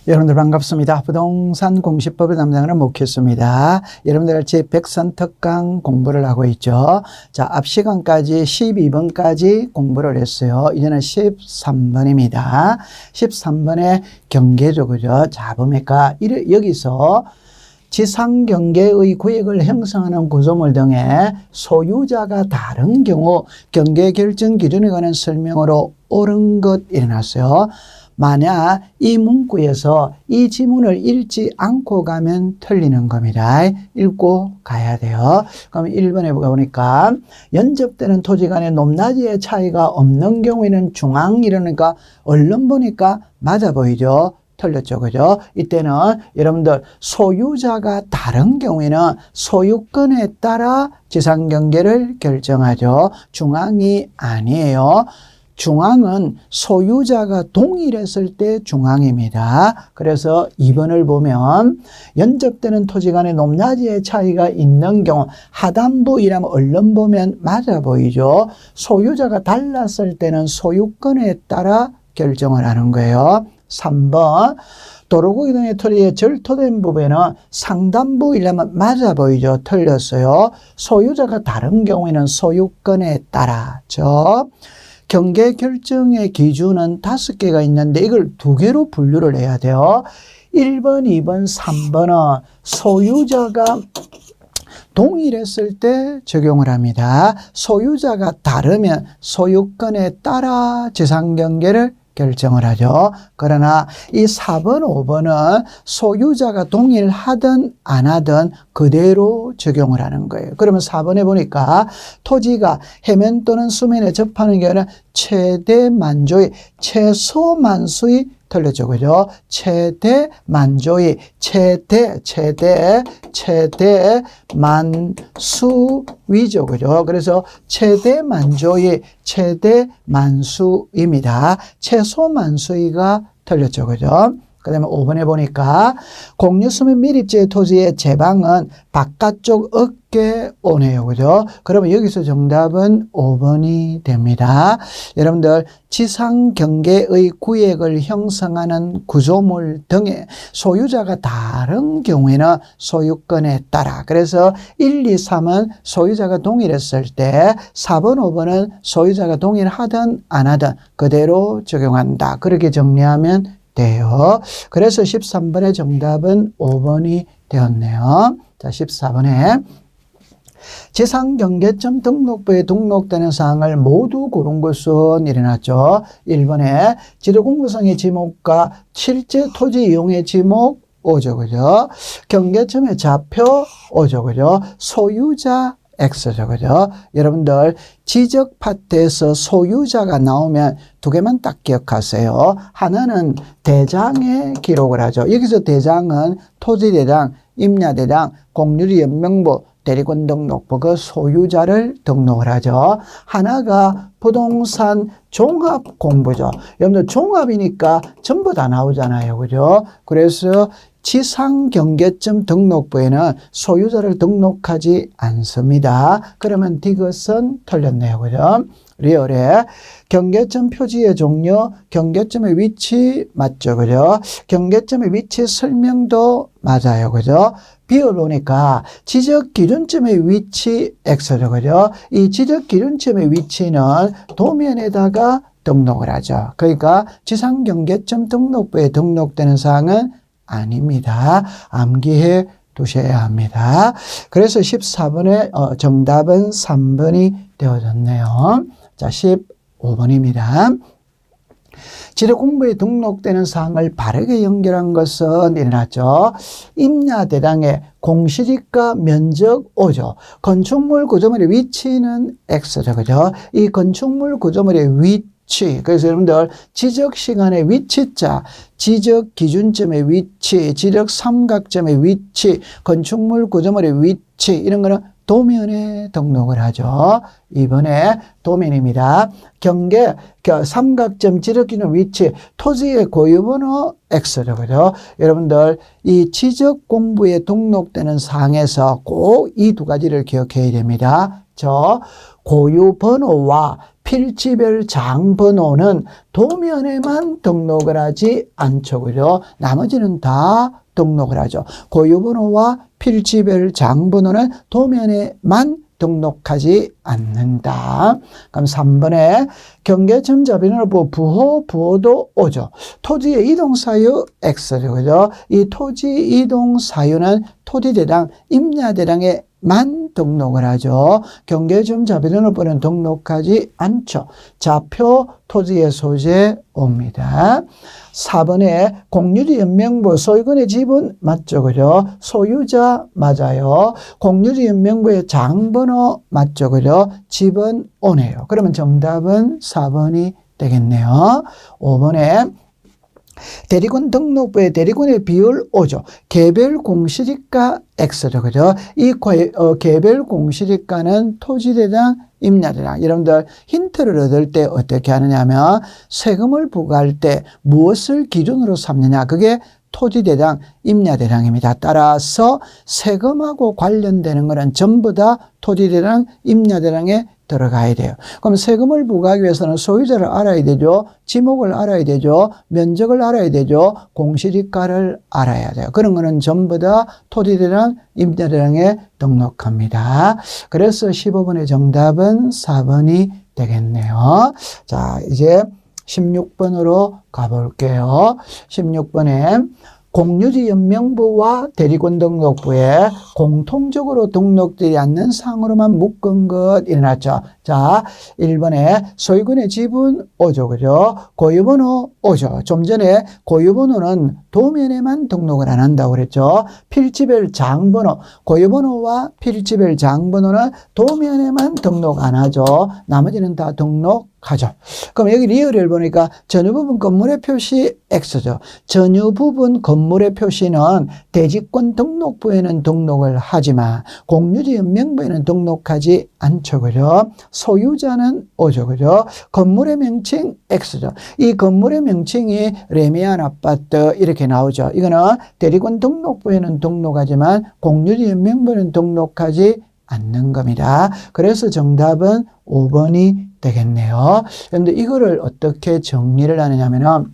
여러분들 반갑습니다. 부동산 공시법을 담당하는 목회수입니다. 여러분들 같이 백선특강 공부를 하고 있죠. 자, 앞 시간까지 12번까지 공부를 했어요. 이제는 13번입니다. 13번의 경계적으로 자, 보니까 여기서 지상경계의 구역을 형성하는 구조물 등의 소유자가 다른 경우 경계 결정 기준에 관한 설명으로 옳은 것 일어났어요. 만약 이 문구에서 이 지문을 읽지 않고 가면 틀리는 겁니다. 읽고 가야 돼요. 그럼 1번에 보니까 연접되는 토지 간의 높낮이의 차이가 없는 경우에는 중앙 이러니까 얼른 보니까 맞아 보이죠? 틀렸죠. 그죠? 이때는 여러분들 소유자가 다른 경우에는 소유권에 따라 지상경계를 결정하죠. 중앙이 아니에요. 중앙은 소유자가 동일했을 때 중앙입니다. 그래서 2번을 보면 연접되는 토지 간의 높낮이의 차이가 있는 경우 하단부이라면 얼른 보면 맞아 보이죠. 소유자가 달랐을 때는 소유권에 따라 결정을 하는 거예요. 3번 도로구역 등의 토지에 절토된 부분에는 상단부이라면 맞아 보이죠. 틀렸어요. 소유자가 다른 경우에는 소유권에 따라죠. 경계 결정의 기준은 5개가 있는데 이걸 2개로 분류를 해야 돼요. 1번, 2번, 3번은 소유자가 동일했을 때 적용을 합니다. 소유자가 다르면 소유권에 따라 지상경계를 결정을 하죠. 그러나 이 4번, 5번은 소유자가 동일하든 안 하든 그대로 적용을 하는 거예요. 그러면 4번에 보니까 토지가 해면 또는 수면에 접하는 게 아니라 최대 만조의 최소 만수의 틀렸죠. 그죠? 최대 만조의 최대 만수위죠. 그죠? 그래서 최대 만조의 최대 만수입니다. 최소 만수위가 틀렸죠. 그죠? 그 다음에 5번에 보니까 공유수면 밀입지의 토지의 제방은 바깥쪽 어깨 오네요. 그죠? 그러면 여기서 정답은 5번이 됩니다. 여러분들 지상경계의 구역을 형성하는 구조물 등의 소유자가 다른 경우에는 소유권에 따라 그래서 1, 2, 3은 소유자가 동일했을 때 4번, 5번은 소유자가 동일하든 안 하든 그대로 적용한다. 그렇게 정리하면 돼요. 그래서 13번의 정답은 5번이 되었네요. 자, 14번에 지상경계점 등록부에 등록되는 사항을 모두 고른 것은 일어났죠. 1번에 지도공구성의 지목과 실제 토지 이용의 지목 오죠. 그죠? 경계점의 좌표 오죠. 그죠? 소유자 X죠. 그죠? 여러분들 지적 파트에서 소유자가 나오면 2개만 딱 기억하세요. 하나는 대장에 기록을 하죠. 여기서 대장은 토지대장, 임야대장, 공유리 연명부, 대리권 등록부 그 소유자를 등록을 하죠. 하나가 부동산 종합공부죠. 여러분들 종합이니까 전부 다 나오잖아요. 그죠? 그래서 지상경계점 등록부에는 소유자를 등록하지 않습니다. 그러면 이것은 틀렸네요. 그죠? 리얼에 경계점 표지의 종류, 경계점의 위치 맞죠? 그죠? 경계점의 위치 설명도 맞아요. 그죠? 비율 보니까 지적 기준점의 위치 X죠. 그죠? 이 지적 기준점의 위치는 도면에다가 등록을 하죠. 그러니까 지상경계점 등록부에 등록되는 사항은 아닙니다. 암기해 두셔야 합니다. 그래서 14번의 정답은 3번이 되어졌네요. 자, 15번입니다. 지도공부에 등록되는 사항을 바르게 연결한 것은 일어났죠. 임야대장의 공시지가 면적 5죠. 건축물 구조물의 위치는 X죠. 그죠? 이 건축물 구조물의 위치 그래서 여러분들 지적시간의 위치자, 지적기준점의 위치, 지적삼각점의 위치, 건축물 구조물의 위치 이런 거는 도면에 등록을 하죠. 2번에 도면입니다. 경계, 삼각점 지르기는 위치, 토지의 고유번호 X죠. 그죠? 여러분들 이 지적 공부에 등록되는 사항에서 꼭 이 두 가지를 기억해야 됩니다. 고유번호와 필지별 장번호는 도면에만 등록을 하지 않죠. 그죠? 나머지는 다 등록을 하죠. 고유번호와 필지별 장번호는 도면에만 등록하지 않는다. 그럼 3번에 경계점 자비번호 부호도 오죠. 토지의 이동 사유 X죠. 그죠? 이 토지 이동 사유는 토지대당, 임야대당에만 등록을 하죠. 경계점 자비번호는 등록하지 않죠. 좌표 토지의 소재 옵니다. 4번에 공유지 연명부 소유권의 지분 맞죠. 그죠? 소유자 맞아요. 공유지 연명부의 장번호 맞죠. 그죠? 집은 오네요. 그러면 정답은 4번이 되겠네요. 5번에 대리권 등록부의 대리권의 비율 5죠. 개별 공시지가 X죠. 그죠? 이 개별 공시지가는 토지대당, 임야대당. 여러분들 힌트를 얻을 때 어떻게 하느냐면 세금을 부과할 때 무엇을 기준으로 삼느냐. 그게 토지대당, 임야대당입니다. 따라서 세금하고 관련되는 것은 전부 다 토지대당, 임야대당에 들어가야 돼요. 그럼 세금을 부과하기 위해서는 소유자를 알아야 되죠. 지목을 알아야 되죠. 면적을 알아야 되죠. 공시지가를 알아야 돼요. 그런 거는 전부 다 토지대당, 임야대당에 등록합니다. 그래서 15번의 정답은 4번이 되겠네요. 자, 이제 16번으로 가볼게요. 16번에 공유지 연명부와 대리권 등록부에 공통적으로 등록되지 않는 사항으로만 묶은 것 일어났죠. 자, 1번에 소유권의 지분 5죠. 그죠? 고유번호 5죠. 좀 전에 고유번호는 도면에만 등록을 안 한다고 그랬죠. 필지별 장번호, 고유번호와 필지별 장번호는 도면에만 등록 안 하죠. 나머지는 다 등록하죠. 그럼 여기 리얼을 보니까 전유 부분 건물의 표시 X죠. 전유 부분 건물의 표시는 대지권 등록부에는 등록을 하지만 공유지 연명부에는 등록하지 않죠. 그죠? 소유자는 O죠. 그죠? 건물의 명칭 X죠. 이 건물의 명칭이 레미안 아파트 이렇게 나오죠. 이거는 대리권 등록부에는 등록하지만 공유지 연명부에는 등록하지 않는 겁니다. 그래서 정답은 5번이 되겠네요. 그런데 이거를 어떻게 정리를 하느냐면은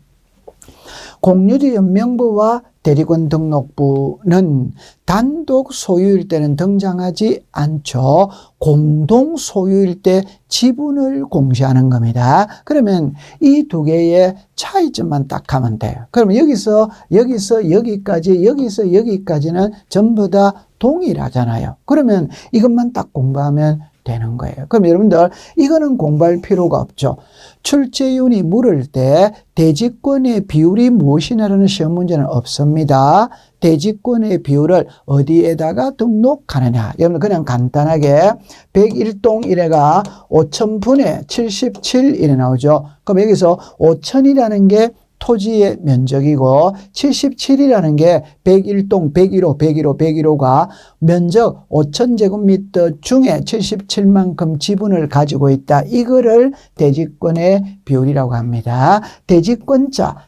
공유지 연명부와 대리권 등록부는 단독 소유일 때는 등장하지 않죠. 공동 소유일 때 지분을 공시하는 겁니다. 그러면 이 두 개의 차이점만 딱 하면 돼요. 그러면 여기서 여기까지, 여기서 여기까지는 전부 다 동일하잖아요. 그러면 이것만 딱 공부하면 되는 거예요. 그럼 여러분들 이거는 공부할 필요가 없죠. 출제윤이 물을 때 대지권의 비율이 무엇이냐라는 시험 문제는 없습니다. 대지권의 비율을 어디에다가 등록하느냐. 여러분 그냥 간단하게 101동 1회가 5,000분의 77 이래 나오죠. 그럼 여기서 5,000이라는 게 토지의 면적이고 77이라는 게 101동 101호가 면적 5,000제곱미터 중에 77만큼 지분을 가지고 있다. 이거를 대지권의 비율이라고 합니다. 대지권자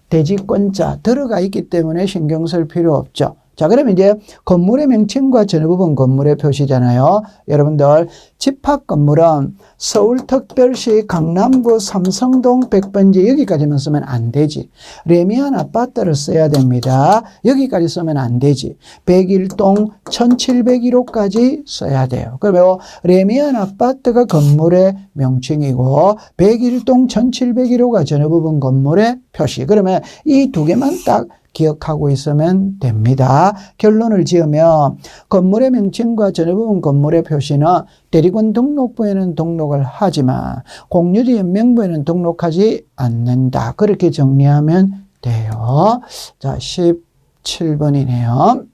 들어가 있기 때문에 신경 쓸 필요 없죠. 자, 그러면 이제 건물의 명칭과 전유 부분 건물의 표시잖아요. 여러분들 집합 건물은 서울특별시 강남구 삼성동 100번지 여기까지만 쓰면 안 되지. 레미안 아파트를 써야 됩니다. 여기까지 쓰면 안 되지. 101동 1701호까지 써야 돼요. 그러면 레미안 아파트가 건물의 명칭이고 101동 1701호가 전유 부분 건물의 표시. 그러면 이 두 개만 딱 기억하고 있으면 됩니다. 결론을 지으면 건물의 명칭과 전유 부분 건물의 표시는 대리권 등록부에는 등록을 하지만 공유지 연명부에는 등록하지 않는다. 그렇게 정리하면 돼요. 자, 17번이네요.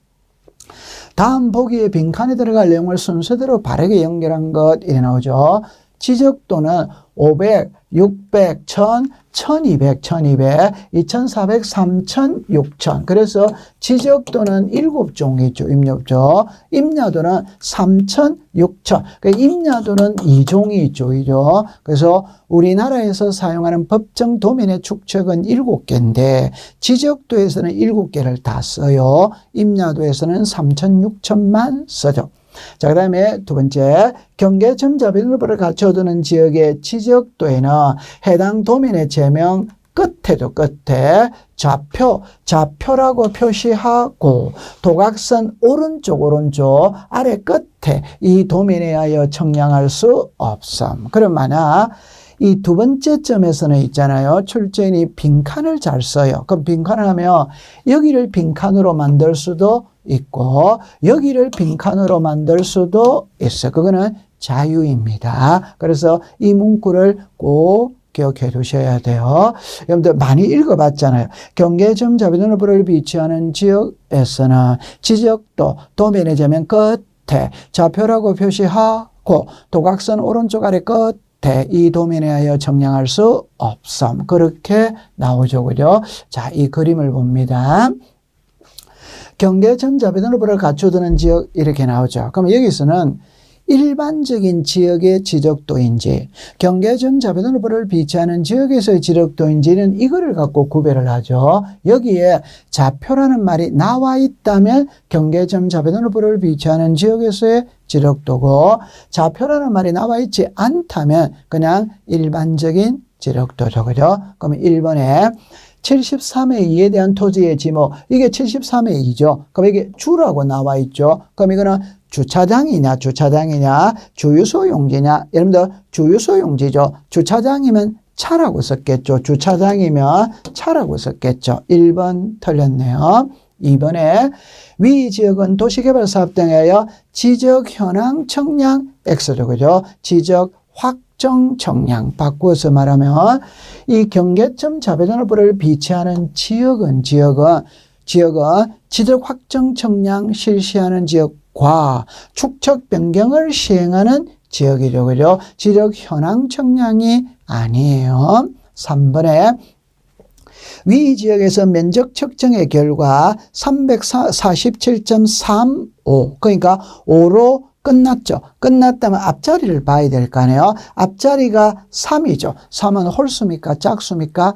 다음 보기에 빈칸에 들어갈 내용을 순서대로 바르게 연결한 것 이래 나오죠. 지적 또는 500, 600, 1000, 1200, 2400, 3000, 6000. 그래서 지적도는 7종이죠. 임야도. 임야도는 3000, 6000. 그러니까 임야도는 2종이 있죠. 그래서 우리나라에서 사용하는 법정 도면의 축척은 7개인데 지적도에서는 7개를 다 써요. 임야도에서는 3000, 6000만 써죠. 자, 그 다음에 두 번째, 경계점 자비늘보를 갖춰두는 지역의 지적도에는 해당 도면의 제명 끝에도 끝에 좌표라고 표시하고 도각선 오른쪽 아래 끝에 이 도면에 하여 청량할 수 없음. 그럼 만약 이 두 번째 점에서는 있잖아요. 출제인이 빈칸을 잘 써요. 그럼 빈칸을 하면 여기를 빈칸으로 만들 수도 있고 여기를 빈칸으로 만들 수도 있어요. 그거는 자유입니다. 그래서 이 문구를 꼭 기억해 두셔야 돼요. 여러분들 많이 읽어봤잖아요. 경계점 자비늘보를 비치하는 지역에서는 지적도 도면의 제면 끝에 좌표라고 표시하고 도각선 오른쪽 아래 끝 이 도면에 하여 청량할 수 없음. 그렇게 나오죠. 그죠? 자, 이 그림을 봅니다. 경계점 자비늘보를 갖춰두는 지역 이렇게 나오죠. 그럼 여기서는 일반적인 지역의 지적도인지 경계점 자비늘보를 비치하는 지역에서의 지적도인지는 이거를 갖고 구별을 하죠. 여기에 좌표라는 말이 나와 있다면 경계점 자비늘보를 비치하는 지역에서의 지적도고 좌표라는 말이 나와 있지 않다면 그냥 일반적인 지적도죠. 그죠? 그러면 1번에 73의 2에 대한 토지의 지목. 이게 73의 2죠. 그럼 이게 주라고 나와 있죠. 그럼 이거는 주차장이냐, 주유소 용지냐. 여러분들 주유소 용지죠. 주차장이면 차라고 썼겠죠. 주차장이면 차라고 썼겠죠. 1번 틀렸네요. 2번에 위 지역은 도시개발사업 등에 하여 지적 현황 청량 X죠. 그죠? 지적 확정 청량 바꾸어서 말하면 이 경계점 자비늘보를 비치하는 지역은 지적 확정 청량 실시하는 지역과 축척 변경을 시행하는 지역이죠. 그죠? 지적 현황 청량이 아니에요. 3번에 위 지역에서 면적 측정의 결과 347.35 그러니까 5로 끝났죠. 끝났다면 앞자리를 봐야 될 거 아니에요. 앞자리가 3이죠. 3은 홀수입니까? 짝수입니까?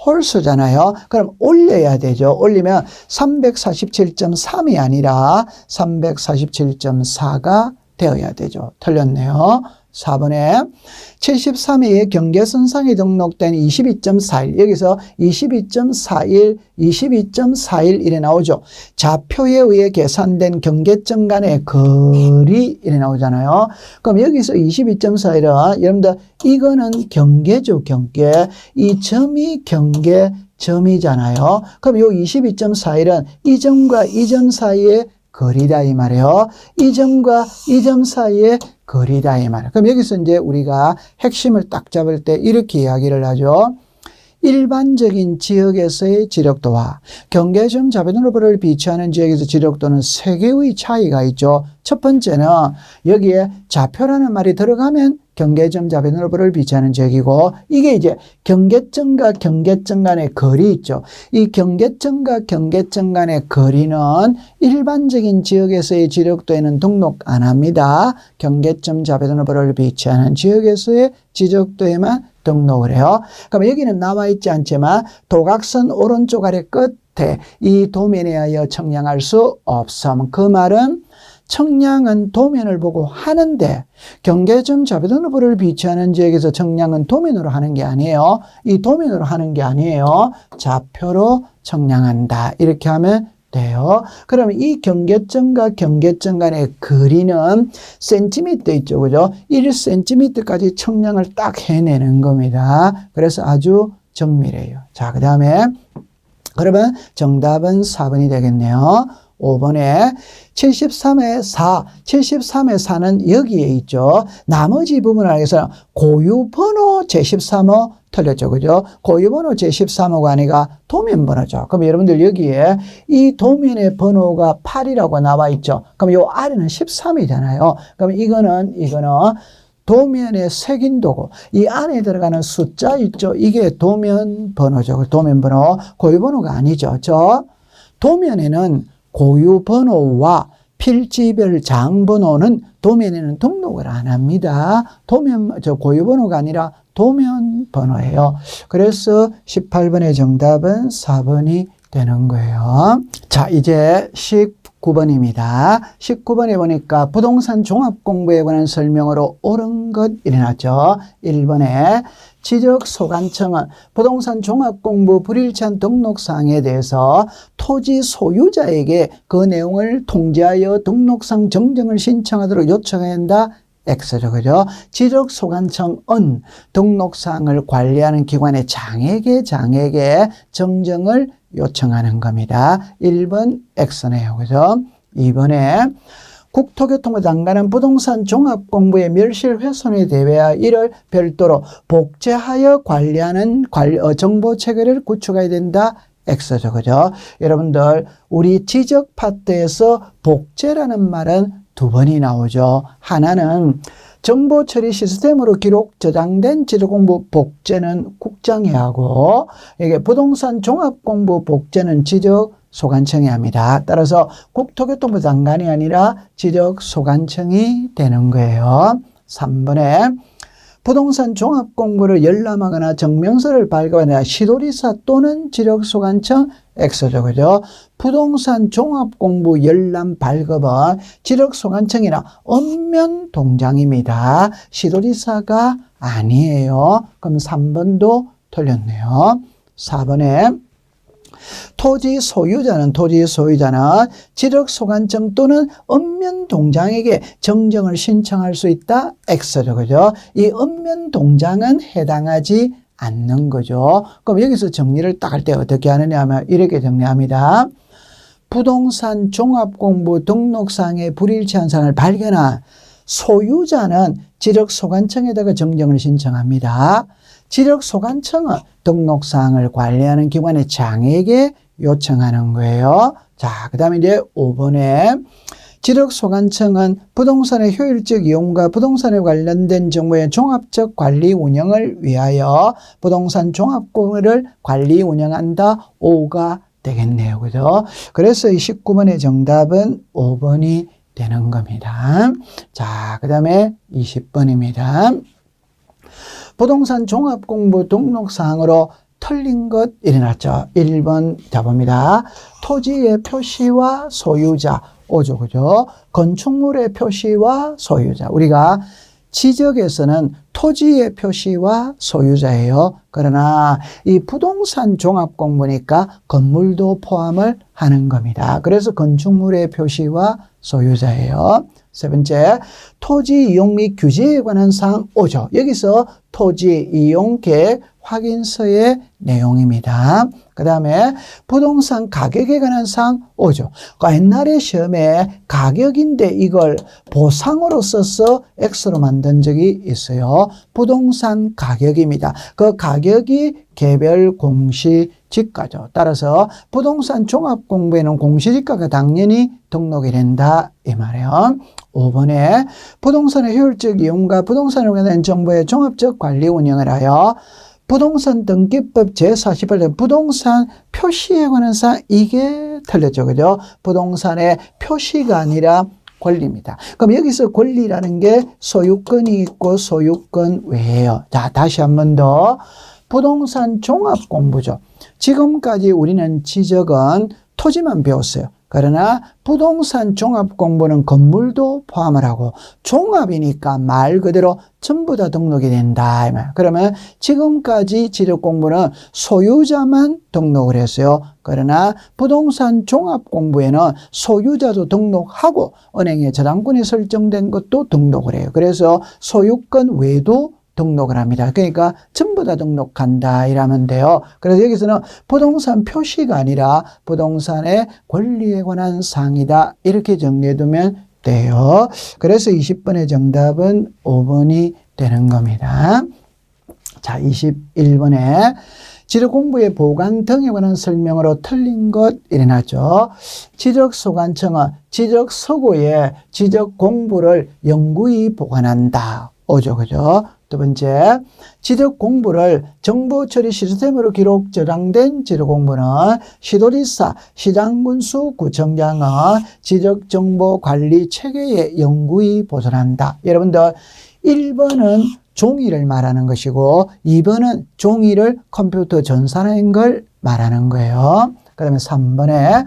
홀수잖아요. 그럼 올려야 되죠. 올리면 347.3이 아니라 347.4가 되어야 되죠. 틀렸네요. 4번에 73회의 경계선상에 등록된 22.41 여기서 22.41 이래 나오죠. 좌표에 의해 계산된 경계점 간의 거리 이래 나오잖아요. 그럼 여기서 22.41은 여러분들 이거는 경계죠. 경계. 이 점이 경계점이잖아요. 그럼 요 22.41은 이 점과 이 점 사이에 거리다 이 말이에요. 이 점과 이 점 사이에 거리다 이 말이에요. 그럼 여기서 이제 우리가 핵심을 딱 잡을 때 이렇게 이야기를 하죠. 일반적인 지역에서의 지력도와 경계점 자비늘보를 비치하는 지역에서 지력도는 3개의 차이가 있죠. 첫 번째는 여기에 좌표라는 말이 들어가면 경계점 자비늘보를 비치하는 지역이고 이게 이제 경계점과 경계점 간의 거리 있죠. 이 경계점과 경계점 간의 거리는 일반적인 지역에서의 지력도에는 등록 안 합니다. 경계점 자비늘보를 비치하는 지역에서의 지적도에만 등록을 해요. 그럼 여기는 나와 있지 않지만 도각선 오른쪽 아래 끝에 이 도면에 하여 청량할 수 없음. 그 말은 청량은 도면을 보고 하는데 경계점 자비늘보를 비치하는 지역에서 청량은 도면으로 하는 게 아니에요. 이 도면으로 하는 게 아니에요. 좌표로 청량한다. 이렇게 하면 돼요. 그러면 이 경계점과 경계점 간의 거리는 센티미터 있죠. 그죠? 1cm까지 청량을 딱 해내는 겁니다. 그래서 아주 정밀해요. 자, 그 다음에 그러면 정답은 4번이 되겠네요. 5번에 73의 4, 73의 4는 여기에 있죠. 나머지 부분을 알겠어요. 고유번호 제13호 틀렸죠. 그죠? 고유번호 제13호가 아니라 도면번호죠. 그럼 여러분들 여기에 이 도면의 번호가 8이라고 나와 있죠. 그럼 요 아래는 13이잖아요. 그럼 이거는 도면에 새긴 도구, 이 안에 들어가는 숫자 있죠. 이게 도면 번호죠. 도면 번호, 고유 번호가 아니죠. 도면에는 고유 번호와 필지별 장 번호는 도면에는 등록을 안 합니다. 고유 번호가 아니라 도면 번호예요. 그래서 18번의 정답은 4번이 되는 거예요. 자, 이제 19번입니다. 19번에 보니까 부동산 종합 공부에 관한 설명으로 옳은 것 일어났죠. 1번에 지적소관청은 부동산 종합공부 불일치한 등록사항에 대해서 토지 소유자에게 그 내용을 통지하여 등록상 정정을 신청하도록 요청해야 한다. X죠. 그죠? 지적소관청은 등록사항을 관리하는 기관의 장에게 정정을 요청하는 겁니다. 1번 X네요. 그죠? 2번에 국토교통부 장관은 부동산 종합공부의 멸실훼손에 대하여 이를 별도로 복제하여 관리하는 정보체계를 구축해야 된다. X죠. 그죠? 여러분들, 우리 지적 파트에서 복제라는 말은 두 번이 나오죠. 하나는 정보 처리 시스템으로 기록 저장된 지적공부 복제는 국장이 하고, 이게 부동산 종합공부 복제는 지적소관청이 합니다. 따라서 국토교통부 장관이 아니라 지적소관청이 되는 거예요. 3번에 부동산 종합공부를 열람하거나 증명서를 발급하거나 시도리사 또는 지적소관청 X죠. 그죠? 부동산 종합공부 열람 발급은 지적소관청이나 읍면 동장입니다. 시도리사가 아니에요. 그럼 3번도 틀렸네요. 4번에 토지 소유자는 지적소관청 또는 읍면동장에게 정정을 신청할 수 있다. X죠. 그죠? 이 읍면동장은 해당하지 않는 거죠. 그럼 여기서 정리를 딱 할 때 어떻게 하느냐 하면 이렇게 정리합니다. 부동산 종합공부 등록상의 불일치한 사항을 발견한 소유자는 지적소관청에다가 정정을 신청합니다. 지적소관청은 등록사항을 관리하는 기관의 장에게 요청하는 거예요. 자, 그 다음에 이제 5번에 지적소관청은 부동산의 효율적 이용과 부동산에 관련된 정보의 종합적 관리 운영을 위하여 부동산 종합공부를 관리 운영한다. 5가 되겠네요. 그죠? 그래서 이 19번의 정답은 5번이 되는 겁니다. 자, 그 다음에 20번입니다. 부동산 종합공부 등록사항으로 틀린 것 일어났죠. 1번 잡봅니다. 토지의 표시와 소유자, 오죠. 그죠? 건축물의 표시와 소유자. 우리가 지적에서는 토지의 표시와 소유자예요. 그러나 이 부동산 종합공부니까 건물도 포함을 하는 겁니다. 그래서 건축물의 표시와 소유자예요. 세 번째, 토지 이용 및 규제에 관한 사항 오죠. 여기서 토지 이용 계획 확인서의 내용입니다. 그 다음에 부동산 가격에 관한 사항 오죠. 옛날에 시험에 가격인데 이걸 보상으로 써서 X로 만든 적이 있어요. 부동산 가격입니다. 그 가격이 개별 공시지가죠. 따라서 부동산 종합공부에는 공시지가가 당연히 등록이 된다 이 말이에요. 5번에 부동산의 효율적 이용과 부동산에 관한 정보의 종합적 관리 운영을 하여 부동산 등기법 제48조 부동산 표시에 관한 사항, 이게 틀렸죠. 그죠? 부동산의 표시가 아니라 권리입니다. 그럼 여기서 권리라는 게 소유권이 있고 소유권 외에요. 자, 다시 한 번 더. 부동산 종합 공부죠. 지금까지 우리는 지적은 토지만 배웠어요. 그러나 부동산 종합 공부는 건물도 포함을 하고 종합이니까 말 그대로 전부 다 등록이 된다. 그러면 지금까지 지적 공부는 소유자만 등록을 했어요. 그러나 부동산 종합 공부에는 소유자도 등록하고 은행에 저당권이 설정된 것도 등록을 해요. 그래서 소유권 외에도 등록을 합니다. 그러니까 전부 다 등록한다 이러면 돼요. 그래서 여기서는 부동산 표시가 아니라 부동산의 권리에 관한 사항이다. 이렇게 정리해두면 돼요. 그래서 20번의 정답은 5번이 되는 겁니다. 자, 21번에 지적공부의 보관 등에 관한 설명으로 틀린 것 일어났죠. 지적소관청은 지적서고에 지적공부를 영구히 보관한다. 오죠. 그죠? 두 번째, 지적 공부를 정보 처리 시스템으로 기록 저장된 지적 공부는 시도지사, 시장군수, 구청장은 지적 정보 관리 체계에 영구히 보존한다. 여러분들 1번은 종이를 말하는 것이고 2번은 종이를 컴퓨터 전산화한 걸 말하는 거예요. 그 다음에 3번에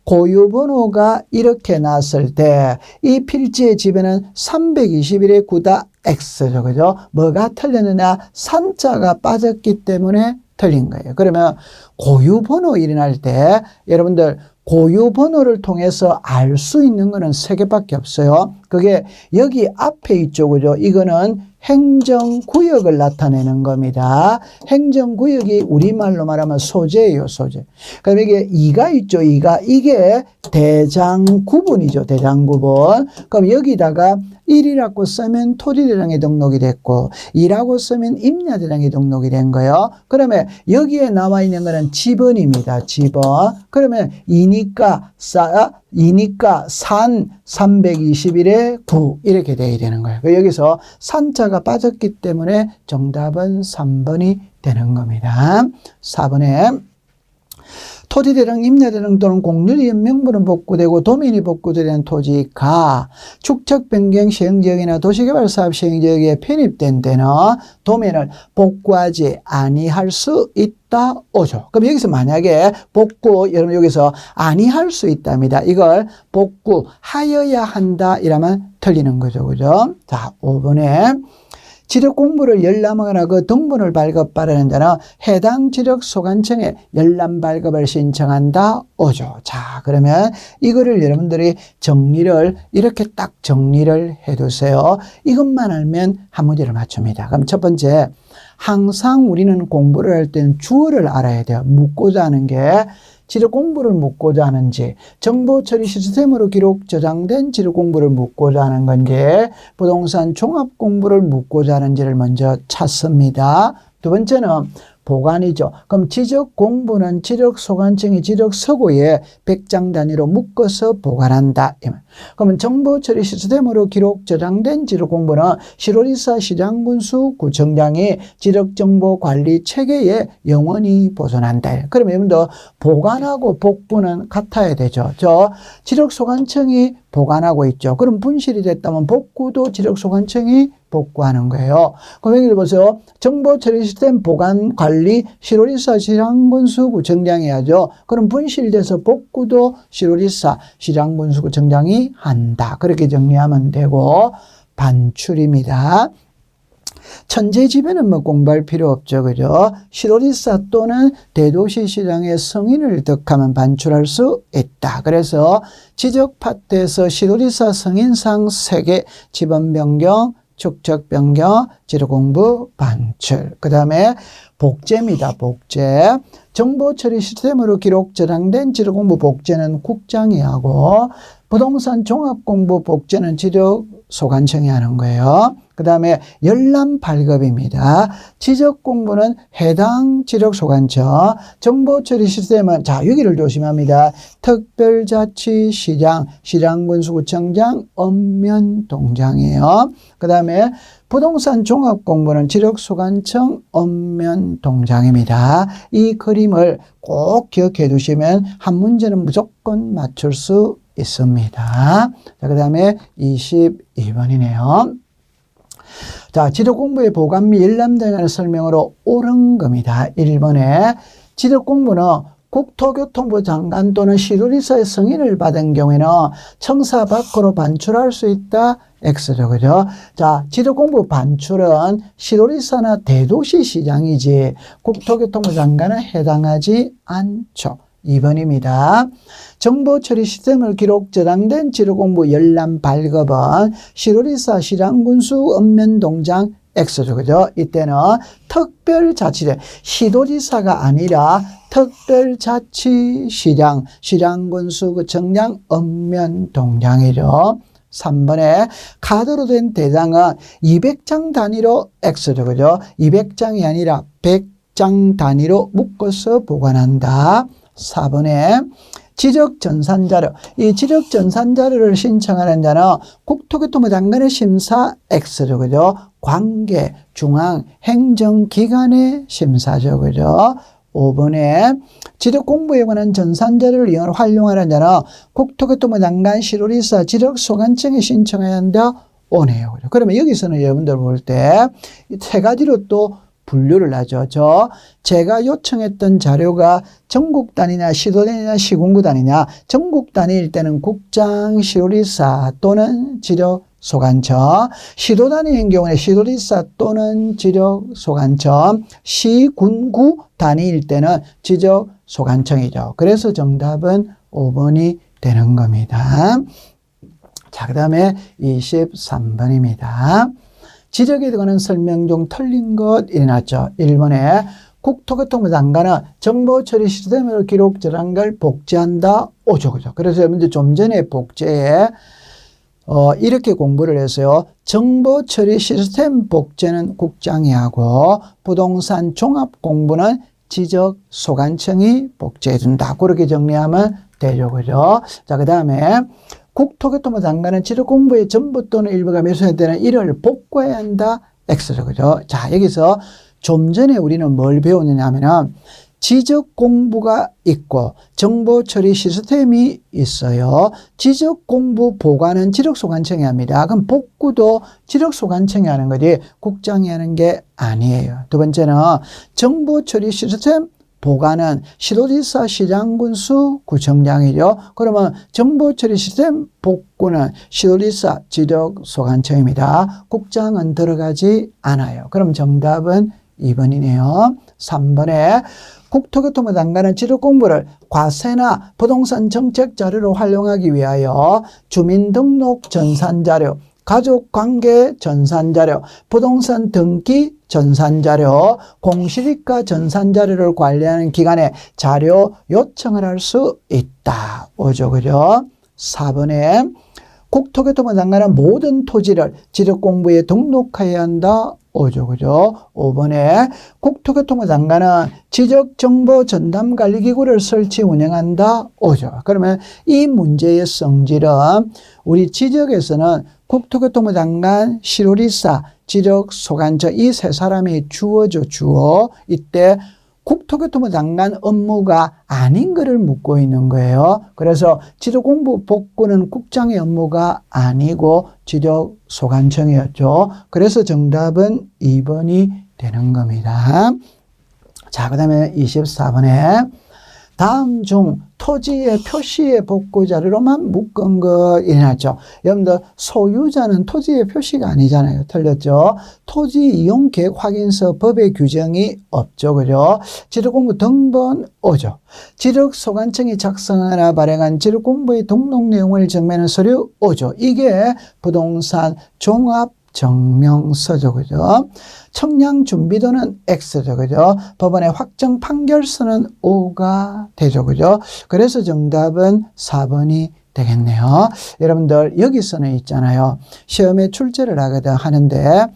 고유번호가 이렇게 나왔을 때 이 필지의 지배는 321의 9다 X죠. 그죠? 뭐가 틀렸느냐? 산자가 빠졌기 때문에 틀린 거예요. 그러면 고유번호 일어날 때 여러분들 고유번호를 통해서 알 수 있는 거는 3개밖에 없어요. 그게 여기 앞에 있죠. 그죠? 이거는 행정구역을 나타내는 겁니다. 행정구역이 우리말로 말하면 소재예요, 소재. 그럼 이게 2가 있죠, 2가. 이게 대장구분이죠, 대장구분. 그럼 여기다가 1이라고 쓰면 토지대장에 등록이 됐고 2라고 쓰면 임야대장에 등록이 된 거예요. 그러면 여기에 나와 있는 거는 지번입니다, 지번. 그러면 2니까 산 321에 9 이렇게 돼야 되는 거예요. 여기서 산자가 빠졌기 때문에 정답은 3번이 되는 겁니다. 4번에 토지대장, 임야대장 또는 공유지역 명부는 복구되고 도면이 복구되는 토지가 축척 변경 시행지역이나 도시개발사업 시행지역에 편입된 때는 도면을 복구하지 아니할 수 있다 오죠. 그럼 여기서 만약에 복구, 여러분 여기서 아니할 수 있답니다. 이걸 복구하여야 한다 이러면 틀리는 거죠. 그죠? 자, 5번에 지적 공부를 열람하거나 그 등본을 발급받는 자는 해당 지적 소관청에 열람 발급을 신청한다 오죠. 자, 그러면 이거를 여러분들이 정리를 이렇게 딱 정리를 해두세요. 이것만 알면 한 문제를 맞춥니다. 그럼 첫 번째, 항상 우리는 공부를 할 때는 주어를 알아야 돼요. 묻고자 하는 게 지적 공부를 묻고자 하는지, 정보 처리 시스템으로 기록 저장된 지적 공부를 묻고자 하는 건지, 부동산 종합 공부를 묻고자 하는지를 먼저 찾습니다. 두 번째는 보관이죠. 그럼 지적 공부는 지적 소관청이 지적 서고에 100장 단위로 묶어서 보관한다. 그러면 정보 처리 시스템으로 기록 저장된 지적 공부는 시도지사, 시장군수, 구청장이 지적 정보 관리 체계에 영원히 보존한다. 그러면 여러분들 보관하고 복구는 같아야 되죠. 지적 소관청이 보관하고 있죠. 그럼 분실이 됐다면 복구도 지적 소관청이 복구하는 거예요. 그럼 여기 보세요. 정보 처리 시스템 보관 관리 시도지사, 시장군수, 구청장이 하죠. 그럼 분실돼서 복구도 시도지사, 시장군수, 구청장이 한다. 그렇게 정리하면 되고, 반출입니다. 천재지변은 뭐 공부할 필요 없죠. 그죠? 시도지사 또는 대도시시장의 승인을 득하면 반출할 수 있다. 그래서 지적 파트에서 시도지사 승인상 3개, 지번 변경, 축척 변경, 지적 공부, 반출. 그 다음에 복제입니다. 복제. 정보 처리 시스템으로 기록 저장된 지적 공부 복제는 국장이 하고, 부동산 종합 공부 복제는 지적 소관청이 하는 거예요. 그 다음에 열람 발급입니다. 지적 공부는 해당 지적 소관청, 정보 처리 시스템은, 자, 여기를 조심합니다. 특별자치시장, 시장군수구청장, 읍면동장이에요. 그 다음에 부동산 종합 공부는 지적 소관청, 읍면동장입니다. 이 그림을 꼭 기억해 두시면 한 문제는 무조건 맞출 수 있습니다. 자, 그 다음에 22번이네요. 자, 지적 공부의 보관 및 열람 등에 관한 설명으로 옳은 겁니다. 1번에 지적 공부는 국토교통부 장관 또는 시도지사의 승인을 받은 경우에는 청사 밖으로 반출할 수 있다. X죠. 그죠? 자, 지적 공부 반출은 시도지사나 대도시시장이지 국토교통부 장관은 해당하지 않죠. 2번입니다. 정보 처리 시스템을 기록 저장된 지적 공부 열람 발급은 시도지사, 시장군수, 읍면동장, X죠. 그죠? 이때는 특별자치제, 시도지사가 아니라 특별자치시장, 시장군수, 구청장, 읍면동장이죠. 3번에 카드로 된 대장은 200장 단위로 X죠. 그죠? 200장이 아니라 100장 단위로 묶어서 보관한다. 4번에 지적전산자료, 이 지적전산자료를 신청하는 자는 국토교통부 장관의 심사 X죠. 그죠? 관계, 중앙, 행정기관의 심사죠. 그죠? 5번에 지적공부에 관한 전산자료를 활용하는 자는 국토교통부 장관 시도리사 지적소관청에 신청해야 한다. 오네요. 그러면 여기서는 여러분들 볼 때 세 가지로 또 분류를 하죠. 제가 요청했던 자료가 전국 단위냐 시도 단위냐 시군구 단위냐. 전국 단위일 때는 국장 시도리사 또는 지적소관청, 시도 단위인 경우에 시도리사 또는 지적소관청, 시군구 단위일 때는 지적소관청이죠. 그래서 정답은 5번이 되는 겁니다. 자, 그 다음에 23번입니다. 지적에 관한 설명 중 틀린 것 일어났죠. 1번에 국토교통부 장관은 정보 처리 시스템으로 기록 저장한 걸 복제한다. 오죠. 그죠. 그래서 여러분들 좀 전에 복제에 이렇게 공부를 했어요. 정보 처리 시스템 복제는 국장이 하고 부동산 종합 공부는 지적소관청이 복제해 준다. 그렇게 정리하면 되죠. 그죠. 자, 그 다음에 국토교통부 장관은 지적공부의 전부 또는 일부가 매수할 때는 이를 복구해야 한다. X죠. 그죠. 자, 여기서 좀 전에 우리는 뭘 배웠느냐 하면은 지적공부가 있고 정보처리 시스템이 있어요. 지적공부 보관은 지적소관청이 합니다. 그럼 복구도 지적소관청이 하는 거지 국장이 하는 게 아니에요. 두 번째는 정보처리 시스템 보관은 시도지사, 시장군수, 구청장이죠. 그러면 정보처리 시스템 복구는 시도지사, 지적소관청입니다. 국장은 들어가지 않아요. 그럼 정답은 2번이네요. 3번에 국토교통부 장관은 지적공부를 과세나 부동산 정책 자료로 활용하기 위하여 주민등록 전산자료, 가족관계 전산자료, 부동산 등기 전산자료, 공시지가 전산자료를 관리하는 기관에 자료 요청을 할 수 있다. 오죠. 그죠? 4번에 국토교통부 장관은 모든 토지를 지적공부에 등록해야 한다. 오죠. 그죠? 5번에 국토교통부 장관은 지적정보전담관리기구를 설치 운영한다. 오죠. 그러면 이 문제의 성질은 우리 지적에서는 국토교통부 장관, 시도리사, 지적소관청 이 세 사람이 주어죠. 주어. 이때 국토교통부 장관 업무가 아닌 것을 묻고 있는 거예요. 그래서 지적공부 복구는 국장의 업무가 아니고 지적소관청이었죠. 그래서 정답은 2번이 되는 겁니다. 자, 그 다음에 24번에 다음 중 토지의 표시의 복구 자료로만 묶은 거 일어났죠. 여러분들 소유자는 토지의 표시가 아니잖아요. 틀렸죠. 토지 이용 계획 확인서 법의 규정이 없죠. 그죠? 지적공부 등본 오죠. 지적소관청이 작성하거나 발행한 지적공부의 등록 내용을 증명하는 서류 오죠. 이게 부동산 종합 증명서죠. 그죠? 청량 준비도는 X죠. 그죠? 법원의 확정 판결서는 O가 되죠. 그죠? 그래서 정답은 4번이 되겠네요. 여러분들 여기서는 있잖아요. 시험에 출제를 하는데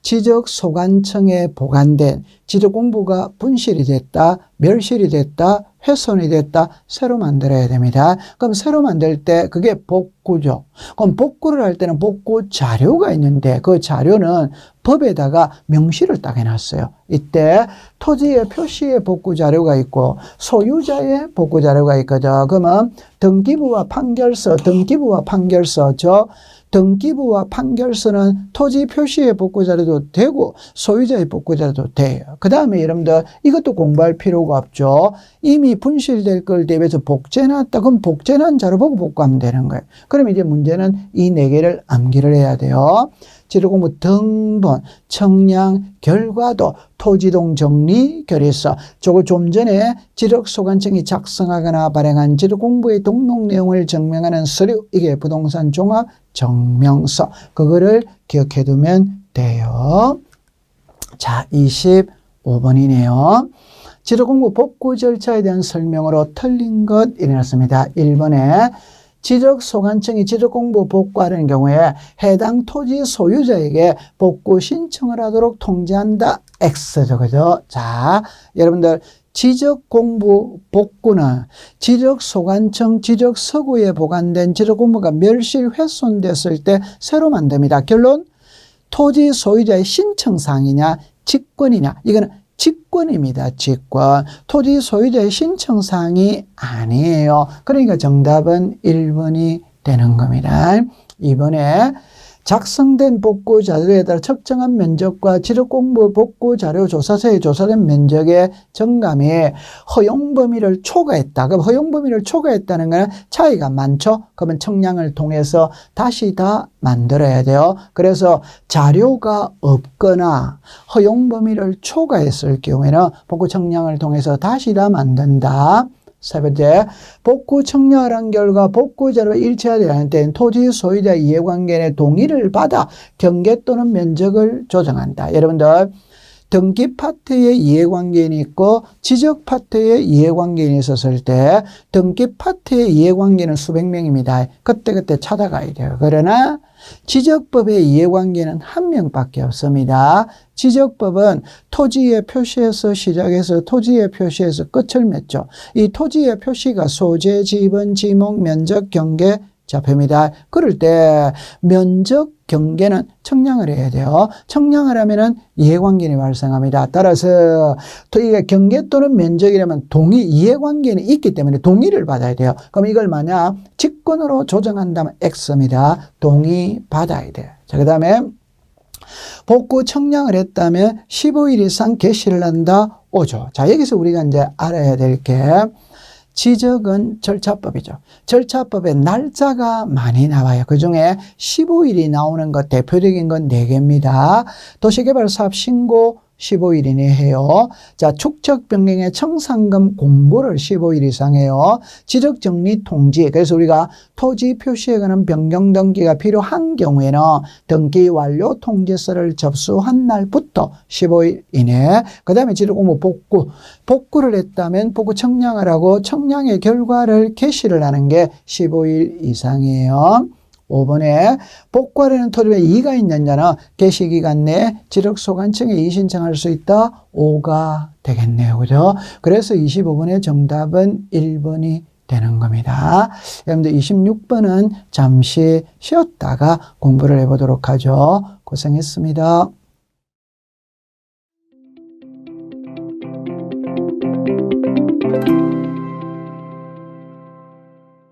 지적소관청에 보관된 지적공부가 분실이 됐다, 멸실이 됐다, 훼손이 됐다, 새로 만들어야 됩니다. 그럼 새로 만들 때 그게 복구죠. 그럼 복구를 할 때는 복구 자료가 있는데 그 자료는 법에다가 명시를 딱 해놨어요. 이때 토지의 표시의 복구 자료가 있고 소유자의 복구 자료가 있거든. 그러면 등기부와 판결서, 등기부와 판결서는 토지 표시의 복구 자료도 되고 소유자의 복구 자료도 돼요. 그 다음에 여러분들 이것도 공부할 필요가 없죠. 이미 분실될 걸 대비해서 복제해놨다. 그럼 복제한 자료 보고 복구하면 되는 거예요. 그럼 이제 문제는 이 4개를 암기를 해야 돼요. 지적공부 등본, 청량, 결과도, 토지동 정리, 결의서. 저거 좀 전에 지적소관청이 작성하거나 발행한 지적공부의 등록 내용을 증명하는 서류. 이게 부동산 종합 증명서. 그거를 기억해 두면 돼요. 자, 25번이네요. 지적공부 복구 절차에 대한 설명으로 틀린 것 일어났습니다. 1번에 지적소관청이 지적공부 복구하는 경우에 해당 토지 소유자에게 복구 신청을 하도록 통지한다. X죠. 그죠? 자, 여러분들 지적공부 복구는 지적소관청 지적서구에 보관된 지적공부가 멸실 훼손됐을 때 새로 만듭니다. 결론? 토지 소유자의 신청사항이냐 직권이냐, 이거는 직권입니다. 직권. 토지 소유자의 신청사항이 아니에요. 그러니까 정답은 1번이 되는 겁니다. 2번에 작성된 복구 자료에 따라 측정한 면적과 지력공부 복구 자료 조사서에 조사된 면적의 정감이 허용 범위를 초과했다. 그럼 허용 범위를 초과했다는 것은 차이가 많죠. 그러면 청량을 통해서 다시 다 만들어야 돼요. 그래서 자료가 없거나 허용 범위를 초과했을 경우에는 복구 청량을 통해서 다시 다 만든다. 세 번째, 복구 청량을 한 결과 복구 자료가 일치하지 않을 때는 토지 소유자 이해관계인의 동의를 받아 경계 또는 면적을 조정한다. 여러분들, 등기 파트에 이해관계인이 있고 지적 파트에 이해관계인이 있었을 때 등기 파트의 이해관계인은 수백 명입니다. 그때그때 찾아가야 돼요. 그러나 지적법의 이해관계는 한 명밖에 없습니다. 지적법은 토지의 표시에서 시작해서 토지의 표시에서 끝을 맺죠. 이 토지의 표시가 소재, 지분, 지목, 면적, 경계 잡힙니다. 그럴 때 면적 경계는 청량을 해야 돼요. 청량을 하면은 이해관계인이 발생합니다. 따라서 이게 경계 또는 면적이라면 이해관계인이 있기 때문에 동의를 받아야 돼요. 그럼 이걸 만약 직권으로 조정한다면 X입니다. 동의 받아야 돼요. 자, 그 다음에 복구 청량을 했다면 15일 이상 개시를 한다. 5조. 자, 여기서 우리가 이제 알아야 될 게 지적은 절차법이죠. 절차법에 날짜가 많이 나와요. 그중에 15일이 나오는 것 대표적인 건 4개입니다. 도시개발사업 신고 15일이니 해요. 자, 축적 변경의 청산금 공고를 15일 이상 해요. 지적 정리 통지. 그래서 우리가 토지 표시에 관한 변경 등기가 필요한 경우에는 등기 완료 통지서를 접수한 날부터 15일 이내. 그다음에 지적 공모 복구를 했다면 복구 청량을 하고 청량의 결과를 게시를 하는 게 15일 이상이에요. 5번에 복구하려는 토지에 이의가 있는 자는 게시기간 내에 지력소관청에 이의신청할 수 있다. 5가 되겠네요. 그죠? 그래서 25번의 정답은 1번이 되는 겁니다. 여러분들 26번은 잠시 쉬었다가 공부를 해보도록 하죠. 고생했습니다.